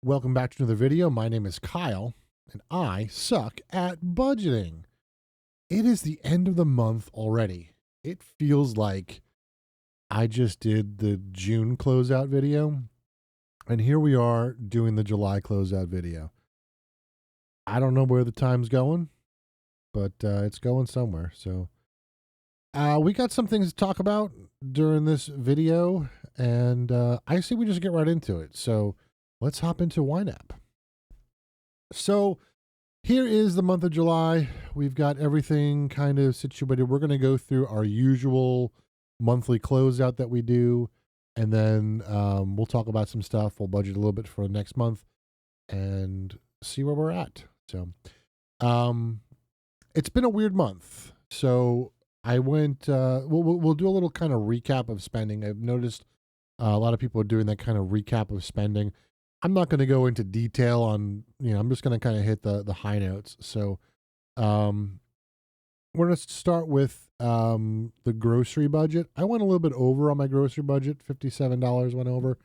Welcome back to another video. My name is Kyle, and I suck at budgeting. It is the end of the month already. It feels like I just did the June closeout video, and here we are doing the July closeout video. I don't know where the time's going, but it's going somewhere. So we got some things to talk about during this video, and I say we just get right into it. So let's hop into YNAB. So here is the month of July. We've got everything kind of situated. We're going to go through our usual monthly closeout that we do, and then we'll talk about some stuff. We'll budget a little bit for next month and see where we're at. So it's been a weird month. So I went, we'll do a little kind of recap of spending. I've noticed a lot of people are doing that kind of recap of spending. I'm not going to go into detail on, I'm just going to kind of hit the high notes. So we're going to start with the grocery budget. I went a little bit over on my grocery budget. $57 went over.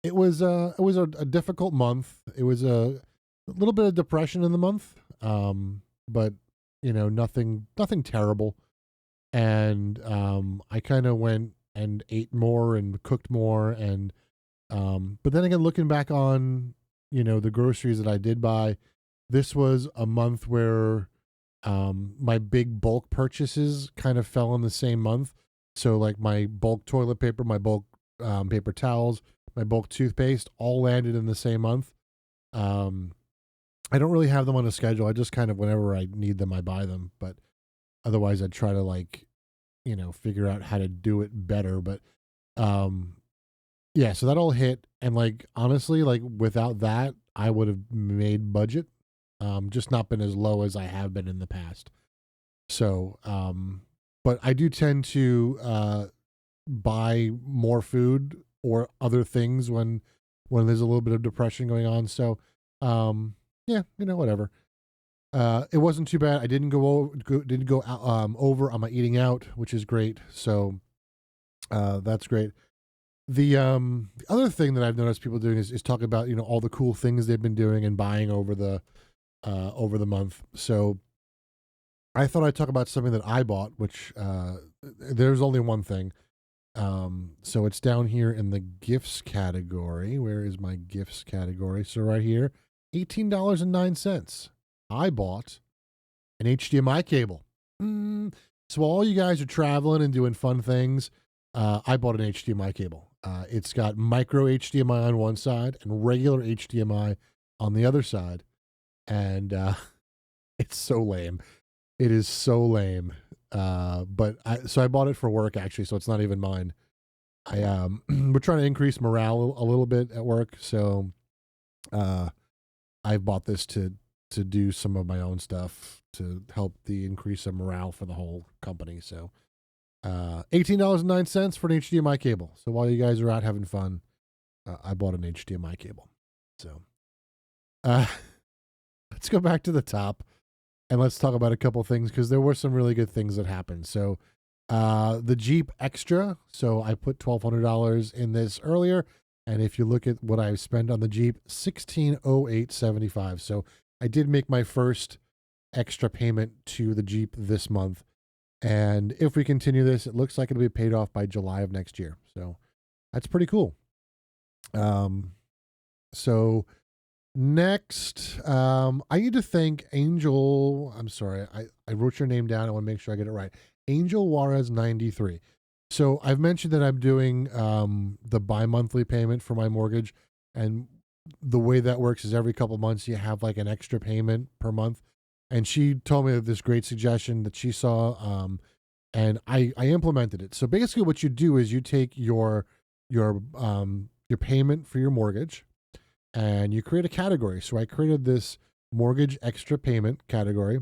It was a difficult month. It was a little bit of depression in the month, but nothing terrible. And I kind of went and ate more and cooked more, and but then again, looking back on the groceries that I did buy, this was a month where my big bulk purchases kind of fell in the same month. So like my bulk toilet paper, my bulk paper towels, my bulk toothpaste all landed in the same month. I don't really have them on a schedule. I just kind of, whenever I need them, I buy them. But otherwise, I'd try to figure out how to do it better. But yeah, so that all hit. And honestly, without that, I would have made budget. Just not been as low as I have been in the past. So, but I do tend to buy more food or other things when there's a little bit of depression going on. So, yeah, whatever. It wasn't too bad. I didn't go over on my eating out, which is great. So, that's great. The other thing that I've noticed people doing is talk about all the cool things they've been doing and buying over the month. So I thought I'd talk about something that I bought, which there's only one thing. So it's down here in the gifts category. Where is my gifts category? So right here, $18.09. I bought an HDMI cable. So while all you guys are traveling and doing fun things, I bought an HDMI cable. It's got micro HDMI on one side and regular HDMI on the other side. And it's so lame. It is so lame. But I bought it for work, actually, so it's not even mine. We're trying to increase morale a little bit at work, so I bought this to do some of my own stuff to help the increase of morale for the whole company. So $18.09 for an HDMI cable. So while you guys are out having fun, I bought an HDMI cable. So let's go back to the top and let's talk about a couple things, because there were some really good things that happened. So the Jeep Extra. So I put $1,200 in this earlier. And if you look at what I spent on the Jeep, $1,608.75. So I did make my first extra payment to the Jeep this month. And if we continue this, it looks like it'll be paid off by July of next year. So that's pretty cool. So next, I need to thank Angel. I'm sorry, I wrote your name down. I want to make sure I get it right. Angel Juarez 93. So I've mentioned that I'm doing the bi-monthly payment for my mortgage. And the way that works is every couple months you have an extra payment per month. And she told me this great suggestion that she saw, and I implemented it. So basically what you do is you take your payment for your mortgage and you create a category. So I created this mortgage extra payment category.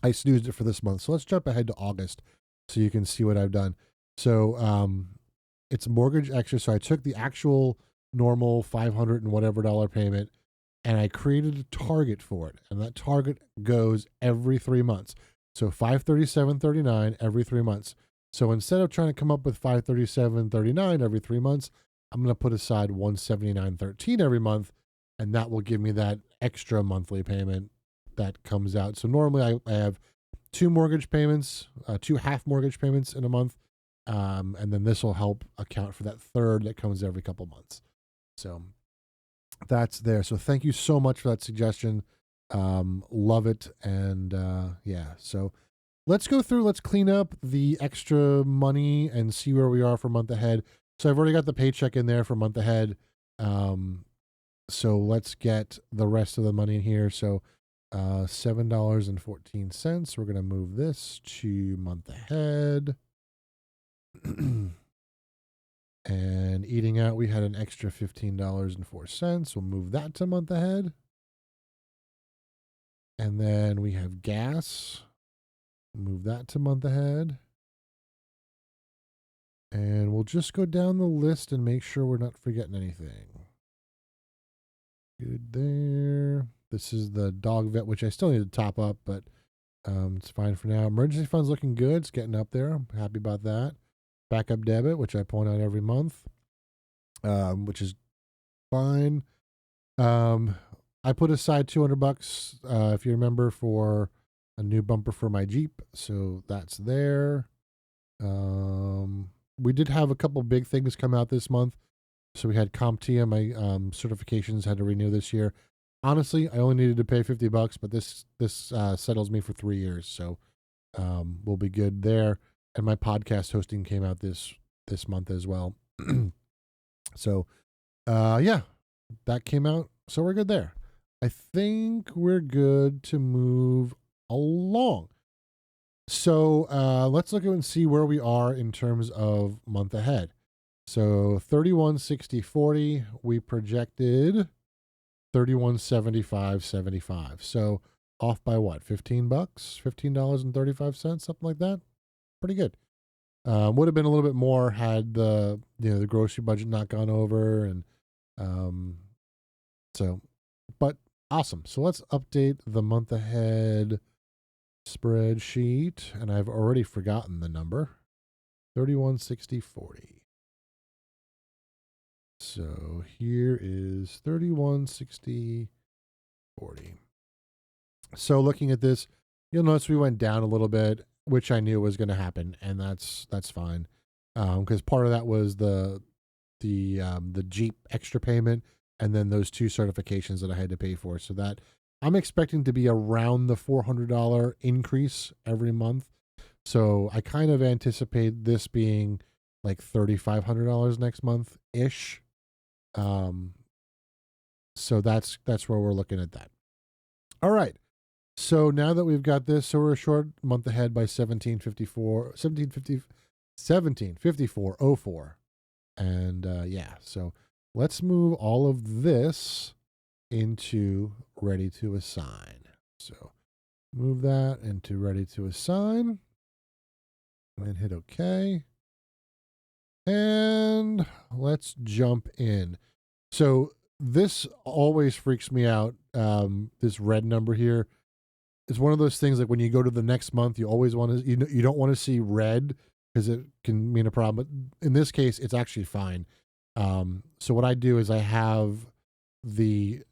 I snoozed it for this month. So let's jump ahead to August so you can see what I've done. So it's mortgage extra. So I took the actual normal $500 and whatever payment, and I created a target for it. And that target goes every 3 months. So $537.39 every 3 months. So instead of trying to come up with $537.39 every 3 months, I'm going to put aside $179.13 every month, and that will give me that extra monthly payment that comes out. So normally I have two mortgage payments, two half mortgage payments in a month. And then this will help account for that third that comes every couple months. So that's there. So thank you so much for that suggestion. Love it. And yeah, so let's go through, let's clean up the extra money and see where we are for month ahead. So I've already got the paycheck in there for month ahead. So let's get the rest of the money in here. So $7.14. We're going to move this to month ahead. And eating out, we had an extra $15.04. We'll move that to month ahead. And then we have gas. Move that to month ahead. And we'll just go down the list and make sure we're not forgetting anything. Good there. This is the dog vet, which I still need to top up, but it's fine for now. Emergency fund's looking good. It's getting up there. I'm happy about that. Backup debit, which I point out every month, which is fine. I put aside $200, if you remember, for a new bumper for my Jeep. So that's there. We did have a couple big things come out this month. So we had CompTIA, my certifications had to renew this year. Honestly, I only needed to pay $50, but this settles me for 3 years. So we'll be good there. And my podcast hosting came out this month as well. So yeah, that came out. So we're good there. I think we're good to move along. So let's look at and see where we are in terms of month ahead. So 3160.40, we projected 3175.75. So off by what? $15, $15.35, something like that. Pretty good. Would have been a little bit more had the the grocery budget not gone over, and so, but awesome. So let's update the month ahead spreadsheet, and I've already forgotten the number. 3160.40. So here is 3160.40. So looking at this, you'll notice we went down a little bit, which I knew was going to happen, and that's fine, because part of that was the Jeep extra payment, and then those two certifications that I had to pay for. So that I'm expecting to be around the $400 increase every month. So I kind of anticipate this being like $3,500 next month ish. So that's where we're looking at that. All right. So now that we've got this, so we're a short month ahead by 1754.04. And yeah, so let's move all of this into ready to assign. So move that into ready to assign and hit OK. And let's jump in. So this always freaks me out. This red number here. It's one of those things like when you go to the next month, you always want to, you don't want to see red because it can mean a problem. But in this case, it's actually fine. So what I do is I have I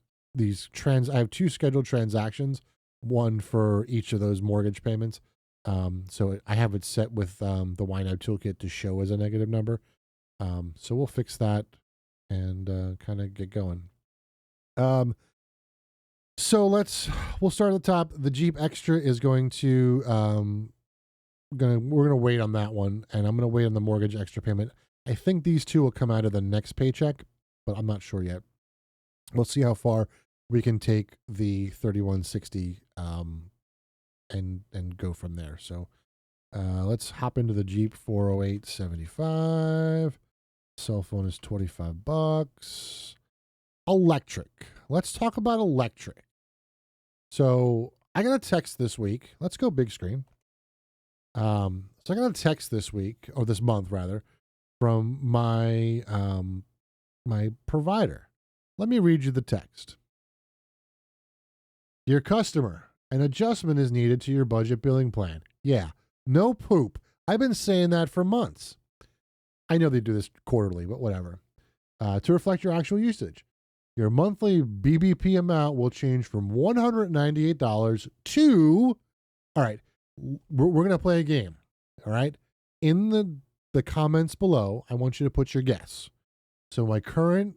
have two scheduled transactions, one for each of those mortgage payments. So I have it set with the YNAB toolkit to show as a negative number. So we'll fix that and kind of get going. So we'll start at the top. The Jeep Extra is going to we're gonna wait on that one, and I'm gonna wait on the mortgage extra payment. I think these two will come out of the next paycheck, but I'm not sure yet. We'll see how far we can take the 3160 and go from there. So let's hop into the Jeep 408.75. Cell phone is $25. Electric. Let's talk about electric. So I got a text this week. Let's go big screen. So I got a text this week, or this month rather, from my my provider. Let me read you the text. Dear customer, an adjustment is needed to your budget billing plan. Yeah, no poop. I've been saying that for months. I know they do this quarterly, but whatever. to reflect your actual usage. Your monthly BBP amount will change from $198 to, all right, we're going to play a game. All right. In the comments below, I want you to put your guess. So my current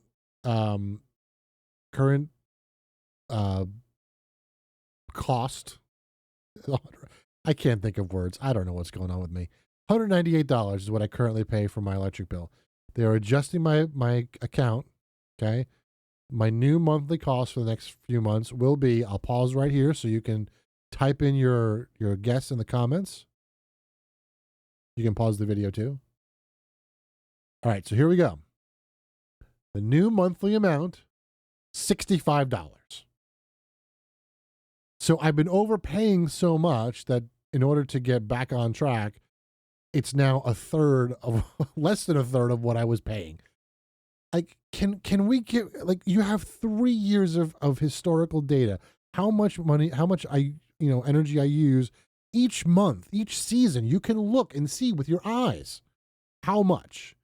cost, I can't think of words. I don't know what's going on with me. $198 is what I currently pay for my electric bill. They're adjusting my account. Okay. My new monthly cost for the next few months will be, I'll pause right here so you can type in your guess in the comments. You can pause the video too. All right, so here we go. The new monthly amount, $65. So I've been overpaying so much that in order to get back on track, it's now less than a third of what I was paying. Like, can we get, like, you have 3 years of historical data, how much energy I use each month, each season. You can look and see with your eyes how much,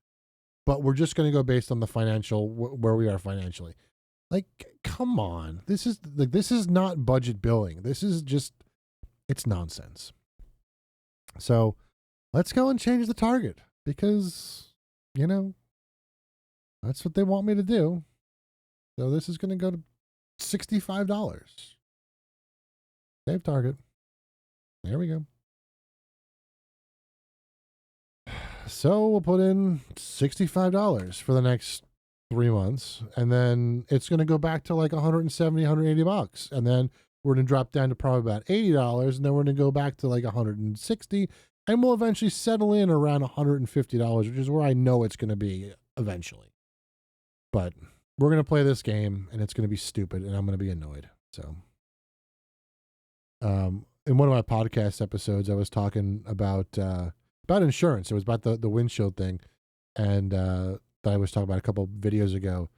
but we're just going to go based on the financial, where we are financially. Like, come on, this is not budget billing. This is just, it's nonsense. So let's go and change the target, because that's what they want me to do. So this is going to go to $65. Save target. There we go. So we'll put in $65 for the next 3 months, and then it's going to go back to like $170, $180, and then we're going to drop down to probably about $80, and then we're going to go back to like $160, and we'll eventually settle in around $150, which is where I know it's going to be eventually. But we're going to play this game, and it's going to be stupid, and I'm going to be annoyed. So, in one of my podcast episodes, I was talking about insurance. It was about the windshield thing, and that I was talking about a couple of videos ago,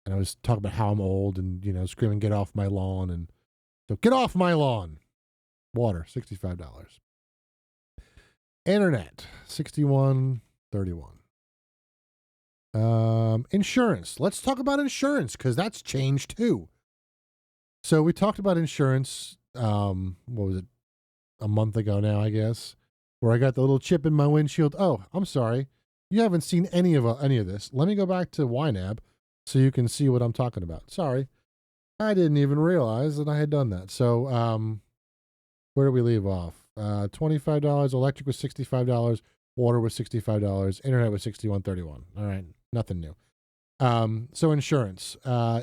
and I was talking about how I'm old and screaming, "Get off my lawn!" And so, get off my lawn. Water, $65. Internet, $61.31. Insurance. Let's talk about insurance, because that's changed too. So we talked about insurance. What was it? A month ago now, I guess, where I got the little chip in my windshield. Oh, I'm sorry. You haven't seen any of this. Let me go back to YNAB so you can see what I'm talking about. Sorry. I didn't even realize that I had done that. So, where did we leave off? $25. Electric was $65. Water was $65. Internet was $61.31. All right. Nothing new. So insurance.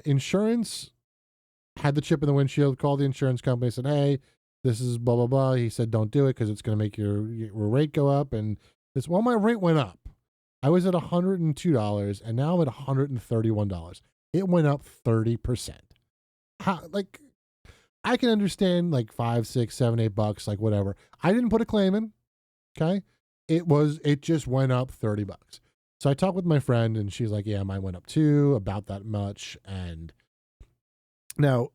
Insurance had the chip in the windshield, called the insurance company, said, "Hey, this is blah, blah, blah." He said, "Don't do it because it's going to make your rate go up." And my rate went up. I was at $102, and now I'm at $131. It went up 30%. I can understand like $5, $6, $7, $8, like whatever. I didn't put a claim in. Okay. It just went up $30. So I talked with my friend, and she's like, "Yeah, mine went up too, about that much." And now,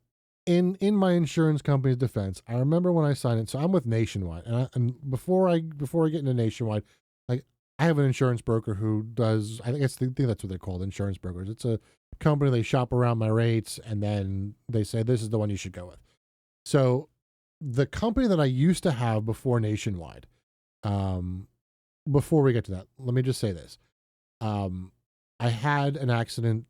in my insurance company's defense, I remember when I signed it. So I'm with Nationwide, and before I get into Nationwide, like, I have an insurance broker who does. I think that's what they're called, insurance brokers. It's a company. They shop around my rates, and then they say this is the one you should go with. So the company that I used to have before Nationwide, before we get to that, let me just say this. I had an accident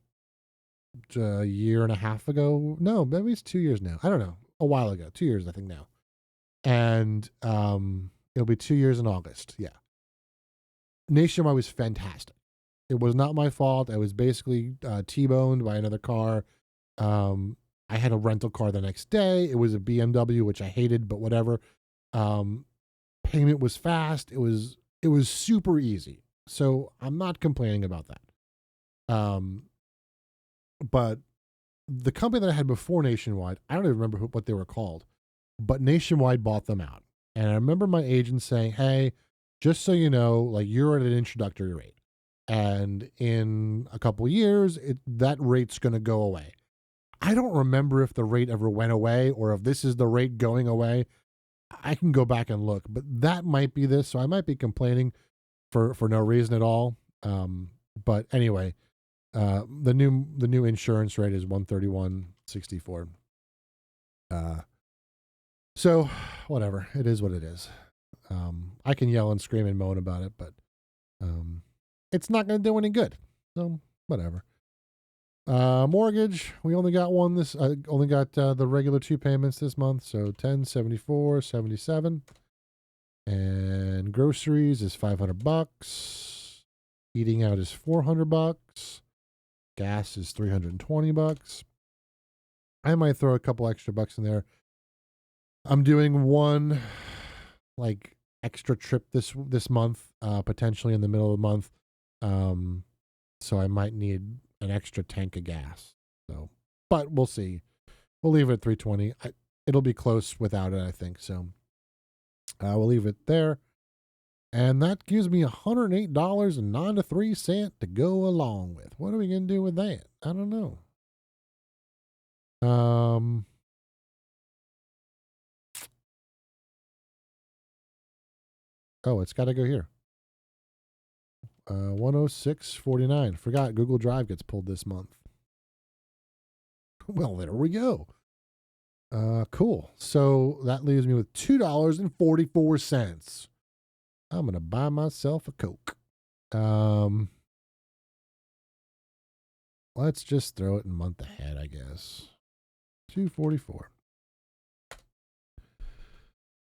a year and a half ago. No, maybe it's 2 years now. I don't know. A while ago. 2 years, I think now. And it'll be 2 years in August. Yeah. Nationwide was fantastic. It was not my fault. I was basically T-boned by another car. I had a rental car the next day. It was a BMW, which I hated, but whatever. Payment was fast. It was super easy. So I'm not complaining about that. But the company that I had before Nationwide, I don't even remember what they were called, but Nationwide bought them out. And I remember my agent saying, "Hey, just so you know, like, you're at an introductory rate. And in a couple of years, that rate's going to go away." I don't remember if the rate ever went away or if this is the rate going away. I can go back and look, but that might be this. So I might be complaining for no reason at all. But anyway, The new insurance rate is 131.64. So whatever, it is what it is. I can yell and scream and moan about it, but it's not going to do any good. So whatever. Mortgage, we only got one this. Only got the regular 2 payments this month, so 1074.77. And groceries is $500. Eating out is $400. Gas is $320. I might throw a couple extra bucks in there. I'm doing one like extra trip this month, potentially in the middle of the month. So I might need an extra tank of gas. So, but we'll see. We'll leave it at 320. It'll be close without it, I think. So we'll leave it there. And that gives me $108.93 to go along with. What are we going to do with that? I don't know. Oh, it's got to go here. 106.49. Forgot Google Drive gets pulled this month. Well, there we go. Cool. So that leaves me with $2.44. I'm going to buy myself a Coke. Let's just throw it in month ahead, I guess. 244.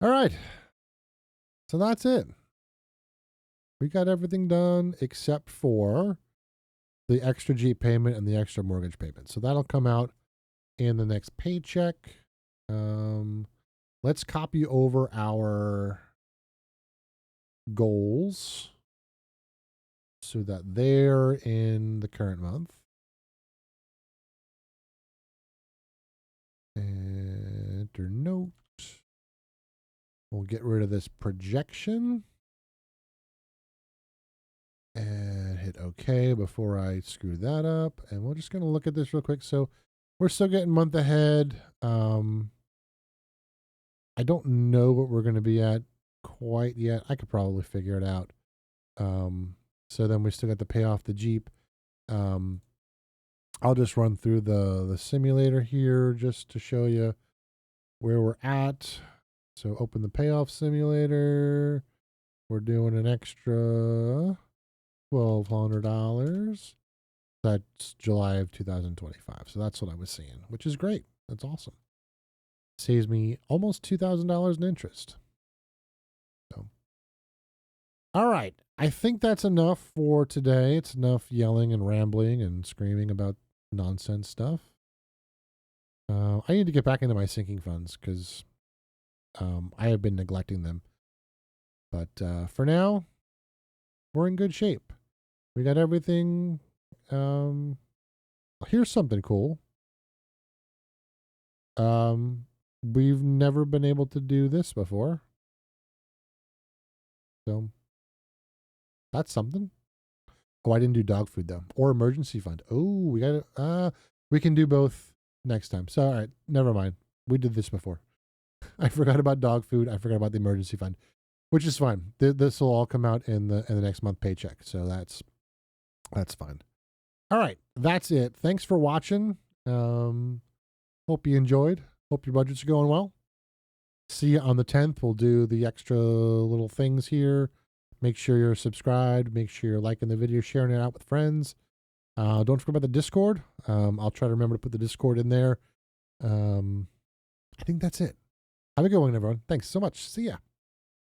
All right. So that's it. We got everything done except for the extra Jeep payment and the extra mortgage payment. So that'll come out in the next paycheck. Let's copy over our goals so that they're in the current month. Enter note. We'll get rid of this projection and hit OK before I screw that up. And we're just going to look at this real quick. So we're still getting month ahead. I don't know what we're going to be at quite yet. I could probably figure it out. So then we still got to pay off the Jeep. I'll just run through the simulator here just to show you where we're at. So open the payoff simulator. We're doing an extra $1,200. That's July of 2025. So that's what I was seeing, which is great. That's awesome. Saves me almost $2,000 in interest. So, all right. I think that's enough for today. It's enough yelling and rambling and screaming about nonsense stuff. I need to get back into my sinking funds because I have been neglecting them. But for now, we're in good shape. We got everything. Here's something cool. We've never been able to do this before. So that's something. Oh, I didn't do dog food though, or emergency fund. Oh, we got to, we can do both next time. So, all right, never mind. We did this before. I forgot about dog food. I forgot about the emergency fund, which is fine. This will all come out in the next month paycheck. So that's fine. All right, that's it. Thanks for watching. Hope you enjoyed. Hope your budgets are going well. See you on the 10th. We'll do the extra little things here. Make sure you're subscribed. Make sure you're liking the video, sharing it out with friends. Don't forget about the Discord. I'll try to remember to put the Discord in there. I think that's it. Have a good one, everyone. Thanks so much. See ya.